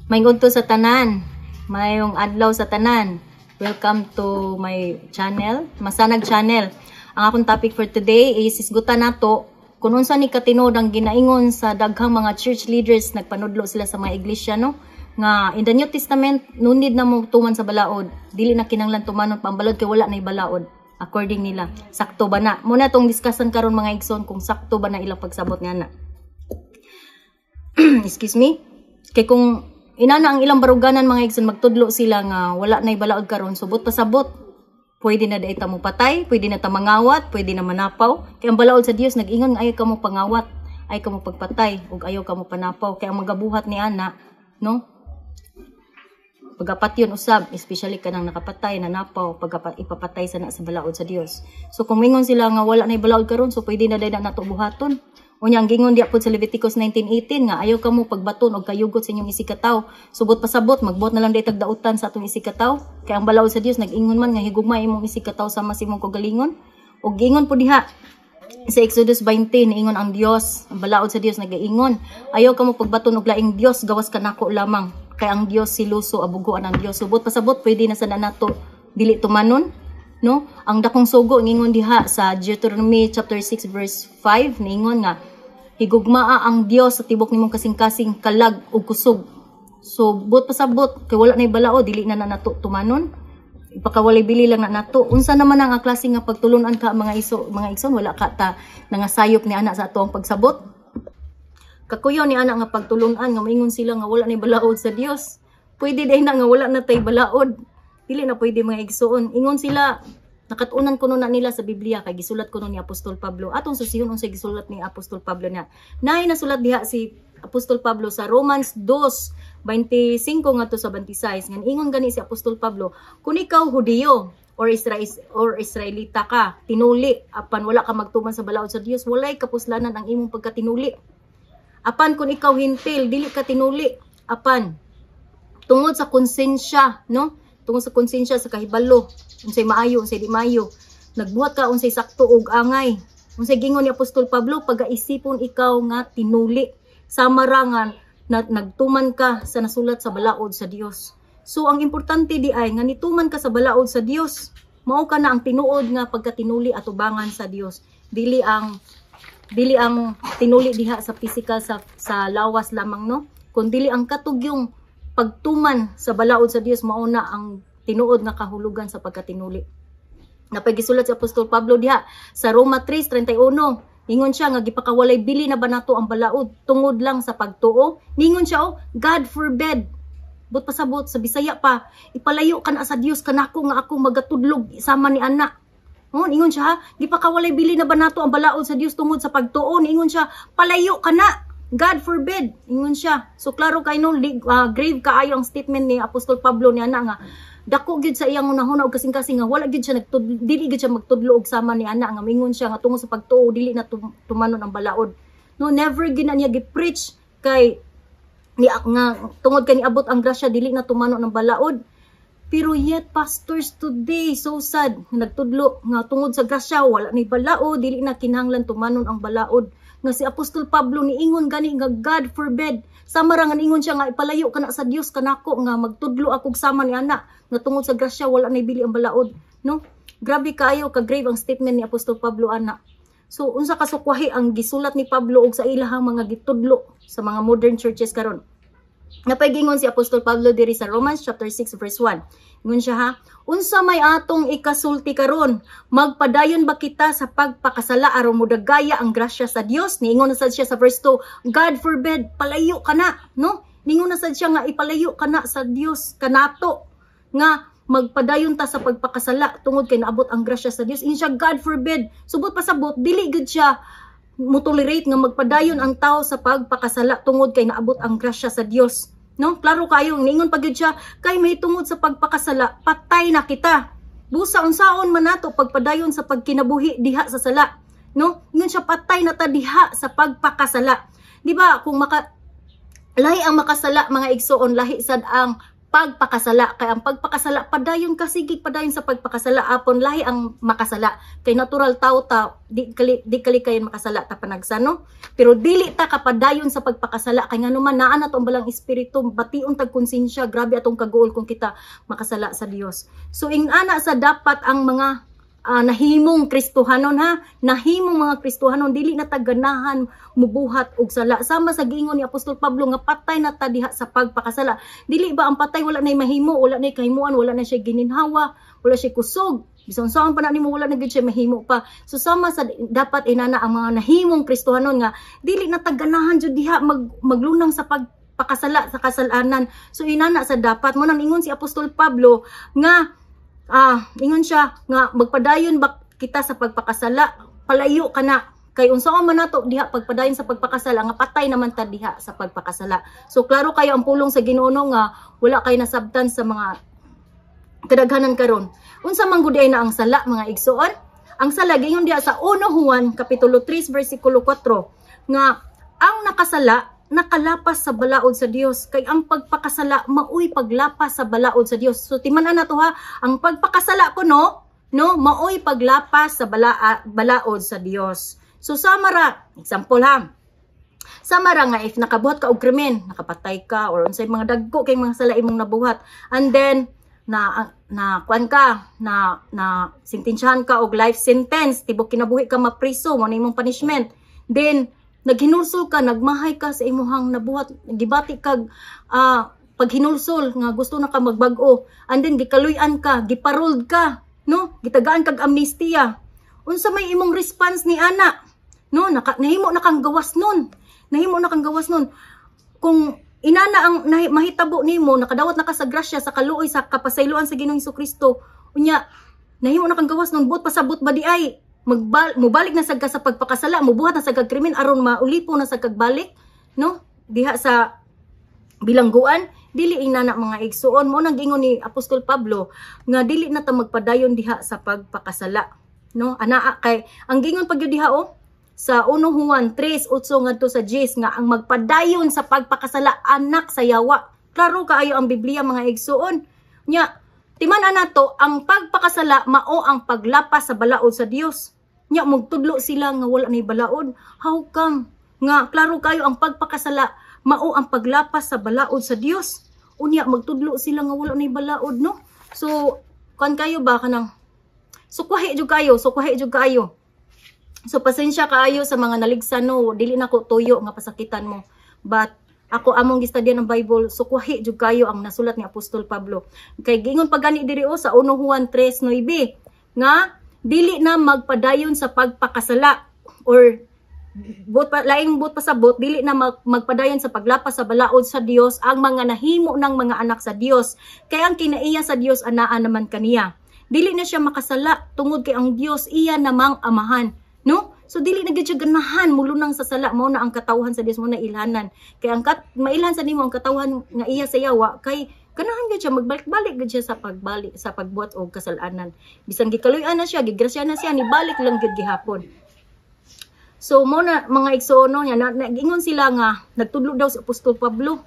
Mayong to sa tanan, mayong adlaw sa tanan. Welcome to my channel, Masanag Channel. Ang akong topic for today is isgutan nato kung unsa ni katinod ang ginaingon sa daghang mga church leaders nagpanudlo sila sa mga iglesia, no? Nga in the New Testament no need na mo tuman sa balaod, dili na kinahanglan tumanon pa ang balod kay wala na balaod. According nila, sakto ba na? Muna tong discussion karon mga igsoon kung sakto ba na ilang pagsabot nga na. Excuse me. Kay kung inana ang ilang baruganan mga igsoon magtudlo sila nga wala na balaod karon, subot pasabot. Pwede na daita mo patay, pwede na ta mangawat, pwede na manapaw. Kay ang balaod sa Dios nag-ingon nga ayaw ka mo pangawat, ayaw ka mo pagpatay, ug ayaw ka mo panapaw. Kay ang magabuhat ni ana, no? Pagapat yun usab, especially kanang nakapatay, nanapaw, ipapatay sana sa balaod sa Dios. So kung mingon sila nga wala na balaod karon, so pwede na day na nato buhaton. Unya ang gingon diya pud sa Leviticus 19:18 nga ayaw kamo pagbaton og kayugot sa inyong isikataw. Subot pasabot magbuot na lang day tagdautan sa atong isikataw. Kay ang balaod sa Dios nag-ingon man nga higugma imong isikataw sama sa imong kagalingon. Og gingon pud diha sa Exodus 20 niingon ang Dios, ang balaod sa Dios nag-ingon, ayaw kamo pagbaton og laing Dios, gawas kanako lamang. Kay ang Dios siluso abuguan ang Dios. Subot pasabot pwede na sa nato dili tumanon, no? Ang dakong sugo ngingon diha sa Deuteronomy chapter 6 verse 5 niingon nga higugmaa ang Dios sa tibok nimong kasing-kasing kalag ug kusog. So but pasabot kay wala na balaod dili na nato tumanon. Ipakawalay bili lang na nato. Unsa naman ang klase nga pagtulunan ka mga igsoon wala ka ta nangasayop ni ana sa ato ang pagsabot. Kakuyo ni ana nga pagtulunan nga moingon sila nga wala na balaod sa Dios. Pwede day na nga wala na tay balaod. Dili na pwede mga igsoon. Ingon sila nakatunan kuno na nila sa Biblia kay gisulat kuno ni Apostol Pablo. Atong susihon unsay gisulat ni Apostol Pablo na. Nay nasulat diha si Apostol Pablo sa Romans 2:25 ngadto sa 26. Ngan ingon gani si Apostol Pablo, kung ikaw Hudiyo or Israelita ka, tinuli apan wala ka magtuman sa balaod sa Dios, walay kapuslanan ang imong pagkatinuli. Apan kung ikaw hintil, dili ka tinuli, apan tungod sa konsensya, no? Tungod sa konsensya sa kahibalo, unsay maayo, unsay di maayo, nagbuhat ka unsay sakto ug angay. Unsay gingon ni Apostol Pablo, pagaisipon ikaw nga tinuli, samarangan na nagtuman ka sa nasulat sa balaod sa Dios. So ang importante di ay nga nituman ka sa balaod sa Dios, mao ka na ang tinuod nga pagkatinuli at ubangan sa Dios. Dili ang tinuli diha sa physical sa lawas lamang, no? Kun dili ang katugyong pagtuman sa balaod sa Dios mao na ang tinuod nga kahulugan sa pagkatinuli. Napagisulat si Apostol Pablo diha sa Roma 3:31. Ningon siya nga gipakawalay bili na ba nato ang balaod tungod lang sa pagtuo? Ningon siya God forbid. But pasabot sa Bisaya pa, ipalayo ka na sa Dios kanako nga ako magatudlog sama ni ana. Ningon siya, gipakawalay bili na ba nato ang balaod sa Dios tungod sa pagtuo? Ningon siya, palayo ka na. God forbid. Ningon siya. So klaro kay no grave kaayo ang statement ni Apostol Pablo ni ana nga dako gyud sa iyang unahuna og kasing-kasing nga wala gyud siya dili gyud siya magtudlo og sama ni ana nga mingon siya nga tungod sa pagtuo dili na tumanon ang balaod. No, never gid na niya gi-preach kay nga tungod kay niabot ang grasya dili na tumanon ang balaod. Pero yet pastors today so sad nagtudlo nga tungod sa grasya wala ni balaod dili na kinahanglan tumanon ang balaod. Nga si Apostol Pablo niingon gani nga God forbid. Sama ra nga ingon siya nga ipalayo ka na sa Dios kanako nga magtudlo akog sama ni ana nga tungod sa grasya wala na bili ang balaod, no? Grabe kaayo ka grave ang statement ni Apostol Pablo ana. So unsa kasukwahi ang gisulat ni Pablo og sa ilahang mga gitudlo sa mga modern churches karon. Napagingon si Apostol Pablo diri sa Romans chapter 6 verse 1. Ingon siya ha, unsa may atong ikasulti karon? Magpadayon ba kita sa pagpakasala aron modagaya ang grasya sa Dios? Niingon na sad siya sa verse 2, God forbid, palayo ka na, no? Ningon na sad siya nga ipalayo ka na sa Dios kanato nga magpadayon ta sa pagpakasala tungod kay naabot ang grasya sa Dios. Insya God forbid. Subot pasabot dili gud siya mo-tolerate nga magpadayon ang tao sa pagpakasala tungod kay naabot ang grasya sa Dios. No? Klaro kayo, ningon pagid siya, kay may tungod sa pagpakasala, patay na kita. Busa unsaon man nato pagpadayon sa pagkinabuhi diha sa sala. No? Ingon siya, patay na ta diha sa pagpakasala. Di ba, kung lahi ang makasala mga igsoon, lahi sad ang pagpakasala. Kay ang pagpakasala padayon kasigig padayon sa pagpakasala apon lahi ang makasala. Kay natural tao ta di kali kayon makasala ta panagsano. Pero dili ta kapadayon sa pagpakasala kay ngano man naa na tong balang espiritu bation tag konsensya, grabe atong kaguol kung kita makasala sa Dios. So ingana sa dapat ang mga nahimong Kristohanon ha, nahimong mga Kristohanon dili na taganahan mubuhat og sala. Sama sa giingon ni Apostol Pablo nga patay na ta diha sa pagpakasala. Dili ba ang patay wala nay mahimo, wala nay kahimuan, wala na siya gininhawa, wala siya kusog. Bisan saan pa na nimo wala na gid siya mahimo pa. So sama sa dapat inana ang mga nahimong Kristohanon nga dili na taganahan jud diha maglunang sa pagpakasala sa kasalanan. So inana sa dapat mo nang ingon si Apostol Pablo nga ingon siya nga magpadayon ba kita sa pagpakasala, palayo ka na. Kay unsaon man nato diha pagpadayon sa pagpakasala nga patay naman ta diha sa pagpakasala. So klaro kayo ang pulong sa Ginoo nga wala kay nasabtan sa mga kadaghanan karon. Unsa man gud na ang sala mga igsoon? Ang sala gingon diha sa 1 Juan kapitulo 3 bersikulo 4 nga ang nakasala nakalapas sa balaod sa Dios. Kay ang pagpakasala maoy paglapas sa balaod sa Dios. So timan-an nato ha, ang pagpakasala ko no maoy paglapas sa balaod sa Dios. So samara, example ha. Samara nga if nakabuhat ka og krimen, nakapatay ka or unsay mga dagko kay mga sala imong nabuhat, and then na kuan ka na sentensyahan ka og life sentence, tibok kinabuhi ka mapriso mo na imong punishment. Then naghinulsol ka, nagmahay ka sa imuhang nabuhat, gibati kag paghinulsol nga gusto na ka magbag-o, and then gikaluyan ka, giparoled ka, no? Gitagaan kag amnestia. Unsa may imong response ni ana? No, nahimo na kang gawas nun. Nahimo na kang gawas nun. Kung inana ang mahitabo nimo, nakadawat na ka sa grasya sa kaluoy sa kapasayloan sa Ginoong Hesukristo, unya nahimo na kang gawas nun, buot pasabot ba di ay mubalik na sagka sa pagpakasala, mubuhat na sa kagkrimen aron maulipo na sa kagbalik, no? Diha sa bilangguan, dili inana mga igsuon mo nang gingon ni Apostol Pablo nga dili na ta magpadayon diha sa pagpakasala, no? Ana kay ang gingon pag diha sa 1 Juan 3:8 ngadto sa 10 nga ang magpadayon sa pagpakasala anak sa yawa. Klaro kaayo ang Biblia mga igsuon. Nya timan-an nato ang pagpakasala mao ang paglapas sa balaod sa Dios. Nya magtudlo sila nga wala nay balaod. How come? Nga klaro kayo ang pagpakasala mao ang paglapas sa balaod sa Dios. Unya magtudlo sila nga wala nay balaod, no? So kan kayo ba kanang sukwahi jud kayo. So pasensya kaayo sa mga naligsan, no, dili na ko tuyo nga pasakitan mo. But ako among gistudyan ng Bible, sukwahi jud kayo ang nasulat ni Apostol Pablo. Kay gingon pa gani diri sa 1 Juan 3:9 nga dili na magpadayon sa pagpakasala or laing buot pasabot, dili na magpadayon sa paglapas sa balaod sa Dios ang mga nahimo ng mga anak sa Dios. Kay ang kinaiya sa Dios anaa naman kaniya. Dili na siya makasala tungod kay ang Dios iya namang amahan, no? So dili na gyud siya ganahan mulunang sa sala, mao na ang katawhan sa Dios, mo na ilhanan. Kay ang mailhan sa nimo ang katawhan nga iya sa yawa kay ganahan gyud siya magbalik-balik gyud siya sa pagbuhat og kasalanan. Bisan gikaluy-an na siya, gigrasya na siya, nibalik lang gyud gihapon. So mo na mga igsuono nya nagingon sila nga nagtudlo daw si Apostol Pablo.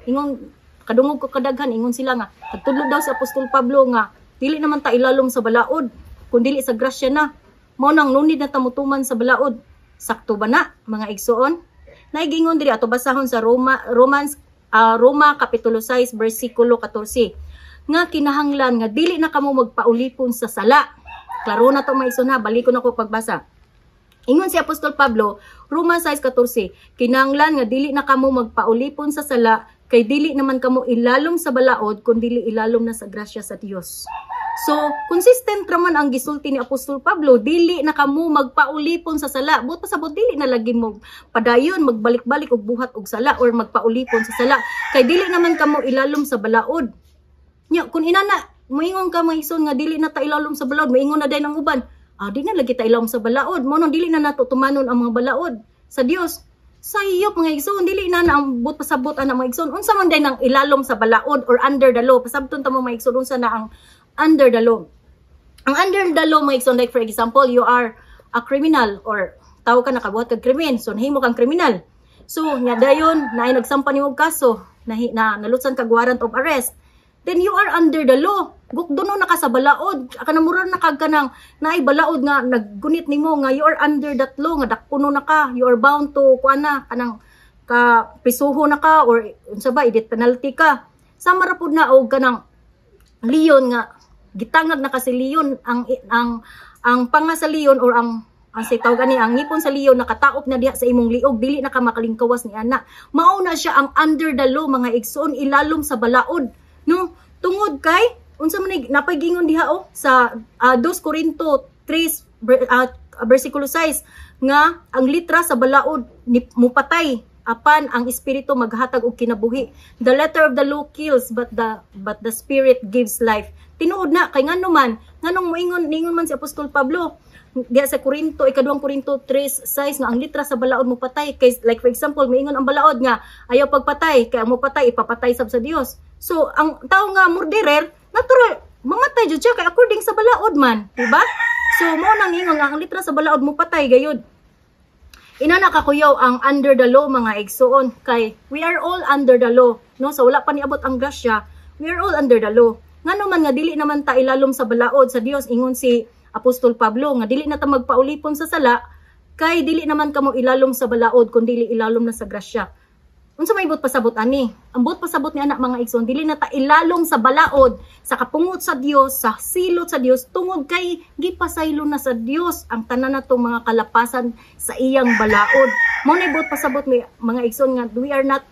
Ingon kadungog ko kadaghan ingon sila nga nagtudlo daw si Apostol Pablo nga dili naman ta ilalom sa balaod kun dili sa grasya na. Mao nang nunid na tamutuman sa balaod. Sakto ba na mga igsuon? Naigingon diri ato basahon sa Roma kapitulo 6 bersikulo 14 nga kinahanglan nga dili na kamo magpaulipon sa sala. Klaro na to mga igsoon ha, balik ko na ko pagbasa. Ingon si Apostol Pablo, Roma 6:14, kinahanglan nga dili na kamo magpaulipon sa sala kay dili naman kamo ilalom sa balaod kun dili ilalom na sa grasya sa Dios. So, consistent raman ang gisulti ni Apostol Pablo, dili na kamo magpaulipon sa sala. Buot pasabot dili na lagi mo padayon magbalik-balik og buhat og sala or magpaulipon sa sala kay dili naman kamo ilalom sa balaod. Nya kun inana moingon ka maison nga dili na ta ilalom sa balaod, moingon na day nang uban. Di na lagi ta ilawom sa balaod. Mo nang dili na nato tumanon ang mga balaod sa Dios. Sayop mga igsoon, dili na ang but pasabot ana mga igsoon. Unsa man day nang ilalom sa balaod or under the law? Pasabton ta mo mga igsoon unsa na ang under the law. Ang under the law mga igsoon, like for example, you are a criminal or tawo ka nakabuhat kag krimen, so nahimo kang kriminal. So nya dayon naay nagsampa nimo og kaso, na nalutsan kag warrant of arrest. then you are under the law. Gukduno na ka sa balaod. Kanamura na kag kanang naay balaod nga naggunit nimo nga you are under that law nga dakpuno na ka. You are bound to kuana kanang ka prisuho na ka or unsa ba edit penalty ka. Sama ra pud na og kanang leon nga gitangag na kasi leon ang panga sa leon or ang say tawag ani ang ngipon sa leon nakataop na diha sa imong liog dili na ka makalingkawas ni ana. Mao na siya ang under the law mga igsoon ilalom sa balaod no tungod kay unsa man napagingon diha sa 2 Corinto 3 versikulo 6 nga ang litra sa balaod mupatay apan ang espiritu maghatag og kinabuhi. The letter of the law kills but the spirit gives life. Tinuod na kay ngano man nganong moingon man si Apostol Pablo diya sa Corinto 2 Corinto 3:6 nga ang litra sa balaod mo patay kay like for example moingon ang balaod nga ayaw pagpatay kay ang mo patay ipapatay sab sa Dios. So ang tao nga murderer natural mamatay jud siya kay according sa balaod man, diba? So mo nang ingon nga ang litra sa balaod mo patay gayud. Ina nakakuyaw ang under the law mga igsoon kay we are all under the law no so wala pa niabot ang grasya we are all under the law. Ngano man nga dili naman ta ilalom sa balaod sa Dios ingon si Apostol Pablo nga dili na ta magpaulipon sa sala kay dili naman kamo ilalom sa balaod kun dili ilalom na sa grasya. Unsa may bot pasabot ani? Ang bot pasabot ni anak mga igsoon dili na ta ilalom sa balaod sa kapungot sa Dios, sa silot sa Dios tungod kay gipasaylo na sa Dios ang tanan natong mga kalapasan sa iyang balaod. Mao nay bot pasabot ni mga igsoon nga we are not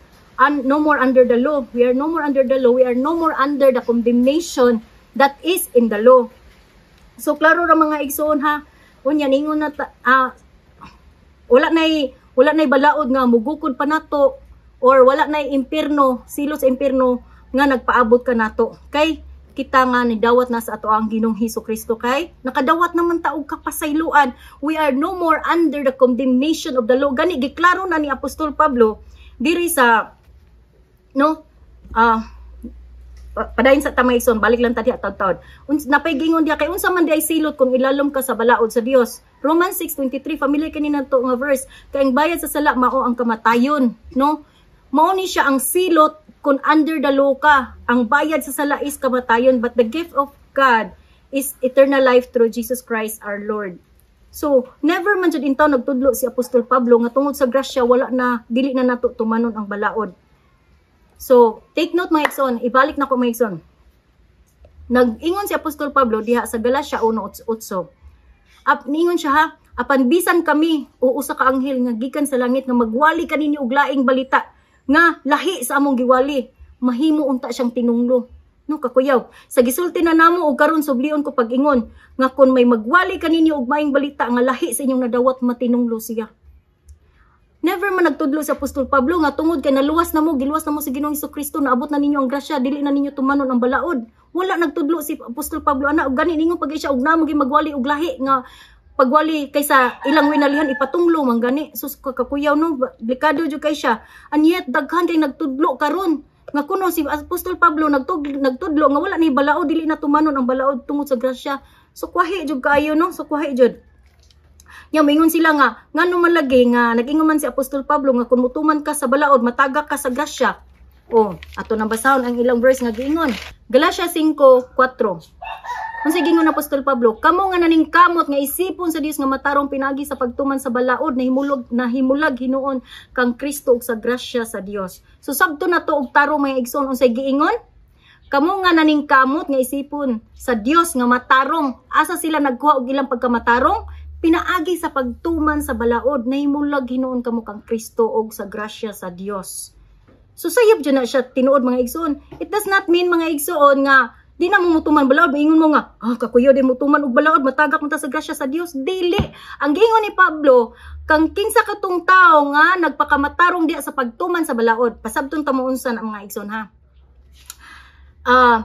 no more under the law. We are no more under the law. We are no more under the condemnation that is in the law. So klaro ra mga igsoon ha. Unya ningon na wala nay balaod nga mugukod pa nato or wala nay impierno, silot sa impierno nga nagpaabot ka nato. Kay kita nga nidawat na sa ato ang Ginoong Hesukristo kay nakadawat naman ta og kapasayloan. We are no more under the condemnation of the law. Gani giklaro na ni Apostol Pablo diri sa padayon sa tamayson balik lang tadi atawd. Napay gingon diha kay unsa man di ay silot kung ilalom ka sa balaod sa Dios. Romans 6:23 familiar kanina to nga verse kay ang bayad sa sala mao ang kamatayon no. Mao ni siya ang silot kung under the law ka. Ang bayad sa sala is kamatayon but the gift of God is eternal life through Jesus Christ our Lord. So never man jud intaw nagtudlo si Apostol Pablo nga tungod sa grasya wala na dili na nato tumanon ang balaod. So, take note mga igsoon, ibalik na ko mga igsoon. Nag-ingon si Apostol Pablo diha sa Galatia 1:8. Ningon siya ha, apan bisan kami o usa ka anghel nga gikan sa langit nga magwali kaninyo og laing balita nga lahi sa among giwali, mahimo unta siyang tinunglo. No kakuyaw, sa gisulti na namo og karon sublion ko pag-ingon nga kun may magwali kaninyo og maing balita nga lahi sa inyong nadawat matinunglo siya. Never man nagtudlo si Apostol Pablo nga tungod kay giluwas na mo si Ginoong Hesukristo naabot na ninyo ang grasya dili na ninyo tumanon ang balaod. Wala nagtudlo si Apostol Pablo ana og gani ningon pag siya og namo magwali og lahi nga pagwali kaysa ilang winalihan ipatunglo man gani. Sus kakuyaw no delikado jud kay siya. And yet daghan kay nagtudlo karon nga kuno si Apostol Pablo nagtudlo nga wala ni balaod dili na tumanon ang balaod tungod sa grasya. So kwahi jud kaayo no so kwahi jud. Yang mingon sila nga ngano man lagi nga nag-ingon man si Apostol Pablo nga kun mutuman ka sa balaod matagak ka sa grasya. Ato nang basahon ang ilang verse nga giingon. Galatia 5:4. Unsa giingon Apostol Pablo? Kamo nga naning kamot nga isipon sa Dios nga matarong pinagi sa pagtuman sa balaod na himulag hinuon kang Kristo ug sa grasya sa Dios. So sabto na to og tarong mga igsoon unsay giingon? Kamo nga naning kamot nga isipon sa Dios nga matarong asa sila nagkuha og ilang pagkamatarong pinaagi sa pagtuman sa balaod na himulag hinuon kamo kang Kristo og sa grasya sa Dios. So sayop dyan na siya tinuod mga igsoon. It does not mean mga igsoon nga di na mo mutuman balaod. Maingon mo nga, kakuyo di mutuman og balaod, matagak mo ta sa grasya sa Dios. Dili. Ang giingon ni Pablo, kang kinsa katong tao nga nagpakamatarong diya sa pagtuman sa balaod. Pasabton ta mo unsan ang mga igsoon ha.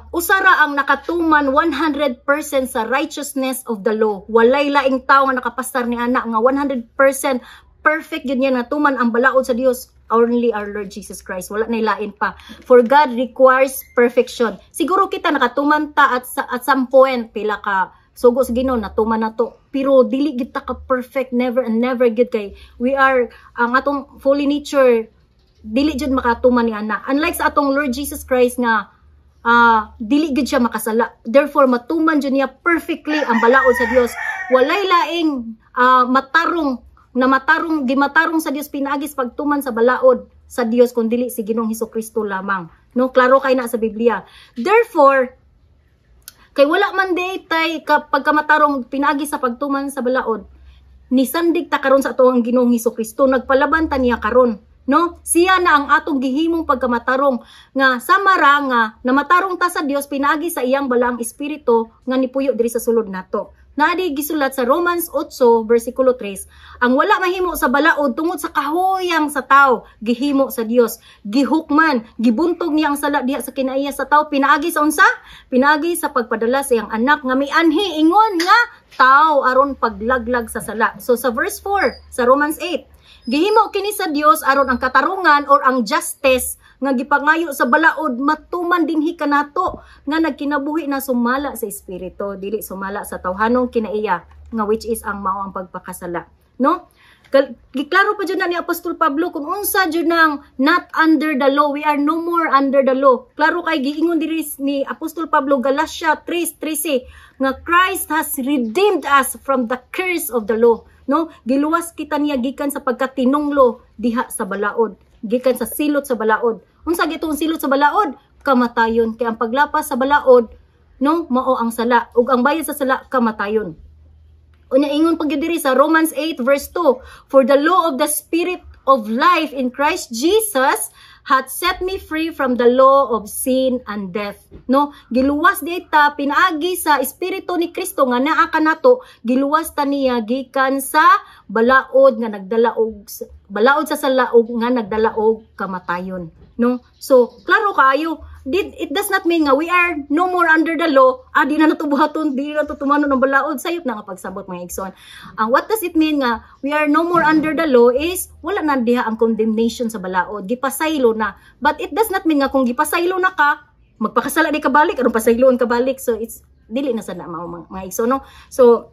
Usara ang nakatuman 100% sa righteousness of the law. Walay laing tao nga nakapastar ni anak nga 100% perfect yun yan natuman ang balaod sa Dios. Only our Lord Jesus Christ. Wala na lain pa. For God requires perfection. Siguro kita nakatuman ta at some point pila ka sugo sa Ginoo natuman na to. Pero dili kita ka perfect, never and never gid kay we are ang atong fully nature dili jud makatuman ni ana. Unlike sa atong Lord Jesus Christ nga dili gid siya makasala. Therefore matuman jud niya perfectly ang balaod sa Dios. Walay laing gimatarong sa Dios pinaagis pagtuman sa balaod sa Dios kun dili si Ginoong Hesukristo lamang. No, klaro kay na sa Biblia. Therefore, kay wala man day tay pagkamatarong pinaagi sa pagtuman sa balaod, nisandig ta karon sa atoang Ginoong Hesukristo, nagpalaban ta niya karon. No, siya na ang atong gihimong pagkamatarong nga samara nga namatarong ta sa Dios pinaagi sa iyang balaang espiritu nga nipuyo diri sa sulod nato. Naadi gisulat sa Romans 8 versikulo 3, ang wala mahimo sa balaod tungod sa kahuyang sa tao gihimo sa Dios. Gihukman, gibuntog niya ang sala diha sa kinaiya sa tao pinaagi sa unsa? Pinaagi sa pagpadala sa iyang anak nga mianhi ingon nga tao aron paglaglag sa sala. So sa verse 4 sa Romans 8, gihimo kini sa Dios aron ang katarungan or ang justice nga gipangayo sa balaod matuman dinhi kanato nga nagkinabuhi na sumala sa espiritu dili sumala sa tawhanong kinaiya nga which is ang mao ang pagpakasala. No? Giklaro pa jud na ni Apostol Pablo kung unsa jud nang not under the law, we are no more under the law. Klaro kay giingon diri ni Apostol Pablo Galatia 3:13 nga Christ has redeemed us from the curse of the law. No, giluwas kita niya gikan sa pagkatinunglo diha sa balaod, gikan sa silot sa balaod. Unsa gitong silot sa balaod? Kamatayon. Kay ang paglapas sa balaod, no, mao ang sala ug ang bayad sa sala kamatayon. Unya ingon pag diri sa Romans 8 verse 2, for the law of the spirit of life in Christ Jesus hath set me free from the law of sin and death. No, giluwas dita pinaagi sa espiritu ni Kristo nga naa kanato, giluwas ta niya gikan sa balaod nga nagdala og balaod sa sala ug nga nagdala og kamatayon. No, so klaro kaayo, it does not mean nga we are no more under the law, di na natubuhaton, di na tutumanon ng balaod, sayop na nga pagsabot mga igsoon. What does it mean nga we are no more under the law is wala na diha ang condemnation sa balaod, gipasaylo na. But it does not mean nga kung gipasaylo na ka, magpakasala di ka balik, aron pasayloon ka balik. So it's dili na sad na mga igsoon, no? So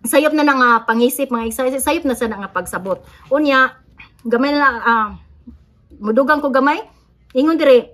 sayop na nga pangisip mga igsoon, sayop na sad nga pagsabot. Unya gamay na mudugang ko gamay, ingon dire,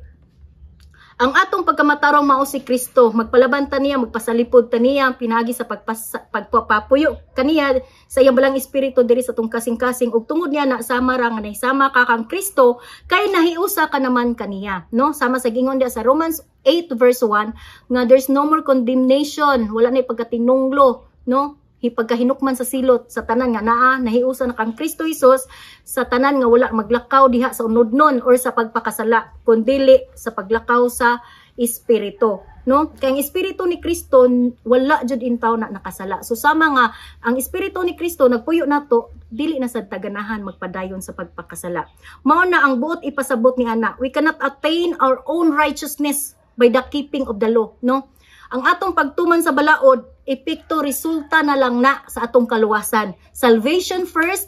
ang atong pagkamatarong mao si Kristo, magpalaban ta niya, magpasalipod ta niya, pinagi sa pagpapapuyo kaniya sa iyang balang espiritu diri sa tong kasing-kasing ug tungod niya na sama ra nga nahisama ka kang Kristo kay nahiusa ka naman kaniya, no? Sama sa gingon dia sa Romans 8 verse 1 nga there's no more condemnation, wala na pagkatinunglo, no? Hipagkahinukman sa silot sa tanan nga naa nahiusa na kang Kristo Hesus sa tanan nga wala maglakaw diha sa unodnon or sa pagpakasala kundi sa paglakaw sa espiritu, no? Kay ang espiritu ni Kristo wala jud intaw na nakasala. So sama nga ang espiritu ni Kristo nagpuyo nato dili na sad taganahan magpadayon sa pagpakasala. Mao na ang buot ipasabot ni ana, we cannot attain our own righteousness by the keeping of the law, no? Ang atong pagtuman sa balaod, epekto resulta na lang na sa atong kaluwasan. Salvation first,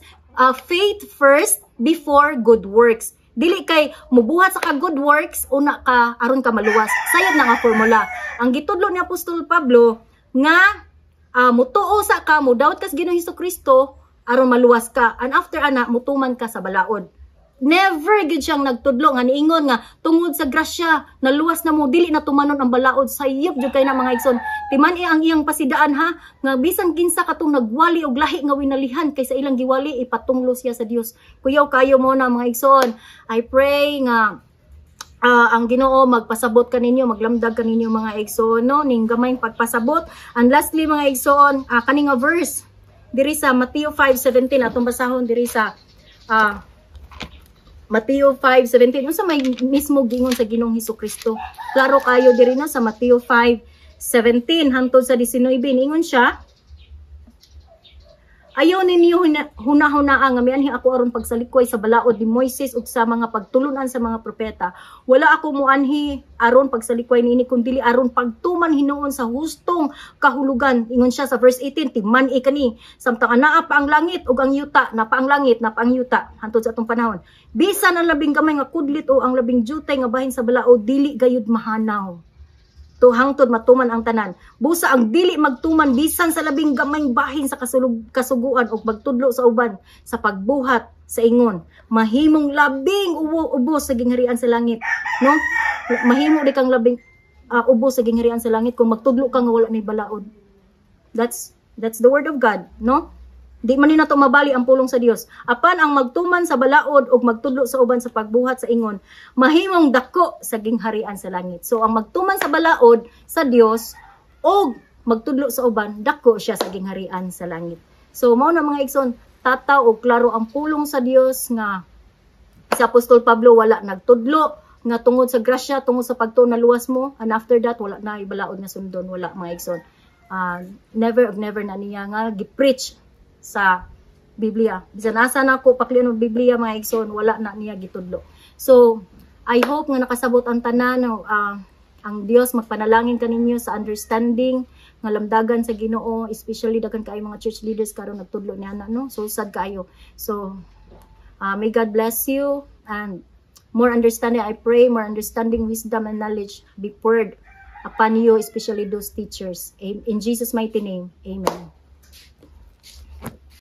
faith first before good works. Dili kay mubuhat sa ka good works una ka aron ka maluwas. Sayad na nga formula. Ang gitudlo ni Apostol Pablo nga mutuo sa ka mo dawat kas Ginoong Hesukristo aron maluwas ka, and after ana mutuman ka sa balaod. Never gid siyang nagtudlo nga niingon nga tungod sa grasya naluwas na mo dili na tumanon ang balaod. Sayop jud kay na mga igsoon. Timan ang iyang pasidaan ha nga bisan kinsa katong nagwali og lahi nga winalihan kay sa ilang giwali ipatunglo siya sa Dios. Kuyaw kayo mo na mga igsoon. I pray nga ang Ginoo magpasabot kaninyo, maglamdag kaninyo mga igsoon, no, ning gamayng pagpasabot. And lastly mga igsoon, kani nga verse diri sa Mateo 5:17 atong basahon diri sa Mateo 5:17, unsa may mismo gingon sa Ginoong Hesukristo. Klaro kayo diri na sa Mateo 5:17 hangtod sa 19, ingon siya, ayaw ninyo hunahunaan nga mianhi ako aron pagsalikoy sa balaod ni Moises ug sa mga pagtulunan sa mga propeta. Wala ako muanhi aron pagsalikoy niini kundi aron pagtuman hinuon sa hustong kahulugan. Ingon siya sa verse 18, timan kani samtang anaa pa ang langit ug ang yuta, na pa ang langit, na pa ang yuta hantod sa atong panahon. Bisan ang labing gamay nga kudlit o ang labing jutay nga bahin sa balaod dili gayud mahanaw. To hangtod matuman ang tanan. Busa ang dili magtuman bisan sa labing gamay bahin sa kasuguan o magtudlo sa uban sa pagbuhat sa ingon. Mahimong labing ubos sa gingharian sa langit, no? Mahimo di kang labing ubos sa gingharian sa langit kung magtudlo ka nga wala nay balaod. That's the word of God, no? Di man ni nato mabali ang pulong sa Dios. Apan ang magtuman sa balaod ug magtudlo sa uban sa pagbuhat sa ingon, mahimong dako sa gingharian sa langit. So ang magtuman sa balaod sa Dios ug magtudlo sa uban, dako siya sa gingharian sa langit. So mao na mga igsoon, tataw og klaro ang pulong sa Dios nga si Apostol Pablo wala nagtudlo nga tungod sa grasya, tungod sa pagtuon na luwas mo, and after that wala na ibalaod nga sundon, wala mga igsoon. Never na niya nga gi-preach sa Biblia. Bisan asa na ko paklian og Biblia mga igsoon, wala na niya gitudlo. So I hope nga nakasabot ang tanan, ang Dios magpanalangin kaninyo sa understanding nga lamdagan sa Ginoo, especially daghan kay mga church leaders karon nagtudlo niya na, no? So sad kayo. So may God bless you, and more understanding, I pray, more understanding, wisdom, and knowledge be poured upon you, especially those teachers. In Jesus' mighty name, amen.